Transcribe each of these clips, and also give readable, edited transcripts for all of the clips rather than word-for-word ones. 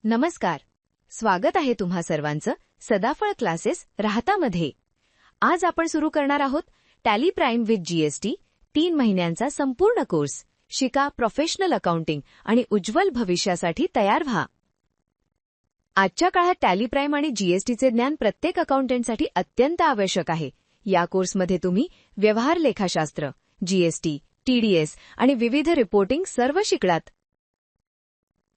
नमस्कार. स्वागत आहे तुम्हा सर्वांचं सदाफळ क्लासेस राहतामध्ये. आज आपण सुरू करणार आहोत टॅली प्राइम विथ जीएसटी 3 महिन्यांचा संपूर्ण कोर्स. शिका प्रोफेशनल अकाउंटिंग आणि उज्ज्वल भविष्यासाठी तयार व्हा. आजच्या काळात टॅली प्राइम आणि जीएसटीचे ज्ञान प्रत्येक अकाउंटंटसाठी अत्यंत आवश्यक आहे. या कोर्समध्ये तुम्ही व्यवहार लेखाशास्त्र, जीएसटी, टीडीएस आणि विविध रिपोर्टिंग सर्व शिकलात.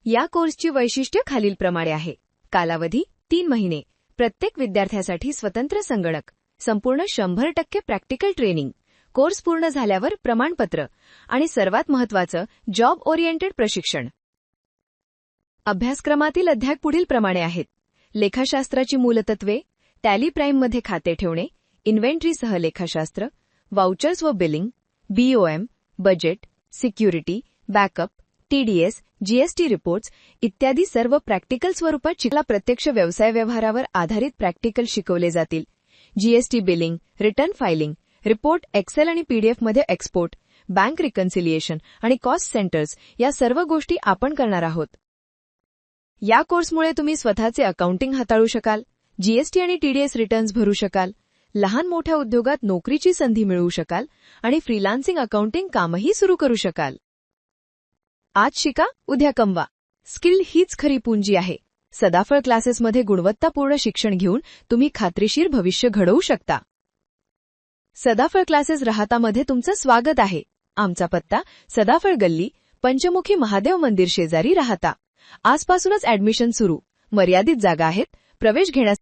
या कोर्सची वैशिष्ट्य खालीलप्रमाणे आहे. कालावधी 3 महिने, प्रत्येक विद्यार्थ्यासाठी स्वतंत्र संगणक, संपूर्ण 100% प्रॅक्टिकल ट्रेनिंग, कोर्स पूर्ण झाल्यावर प्रमाणपत्र आणि सर्वात महत्त्वाचं जॉब ओरिएंटेड प्रशिक्षण. अभ्यासक्रमातील अध्याय पुढीलप्रमाणे आहेत. लेखाशास्त्राची मूलतत्वे, टॅली प्राइममध्ये खाते ठेवणे, इन्व्हेंटरीसह लेखाशास्त्र, वाउचर्स व billing, BOM, budget, security, backup, TDS, GST reports इत्यादी सर्व प्रॅक्टिकल स्वरूपात शिकला. प्रत्यक्ष व्यवसाय व्यवहारावर आधारित प्रॅक्टिकल शिकवले जातील. GST billing, return filing, report excel आणि पीडीएफमध्ये एक्सपोर्ट, बँक रिकन्सिलिएशन आणि कॉस्ट सेंटर्स या सर्व गोष्टी आपण करणार आहोत. या कोर्समुळे तुम्ही स्वतःचे अकाउंटिंग हाताळू शकाल, जीएसटी आणि टीडीएस रिटर्न्स भरू शकाल, लहान मोठ्या उद्योगात नोकरीची संधी मिळवू शकाल आणि फ्रीलान्सिंग अकाउंटिंग कामही सुरू करू शकाल. आज शिका, उद्या कमवा. स्किल हीच खरी पुंजी आहे. सदाफळ क्लासेसमध्ये गुणवत्तापूर्ण शिक्षण घेऊन तुम्ही खात्रीशीर भविष्य घडवू शकता. सदाफळ क्लासेस राहतामध्ये तुमचं स्वागत आहे. आमचा पत्ता सदाफळ गल्ली, पंचमुखी महादेव मंदिर शेजारी राहता. आजपासूनच ऍडमिशन सुरू. मर्यादित जागा आहेत. प्रवेश घेण्यास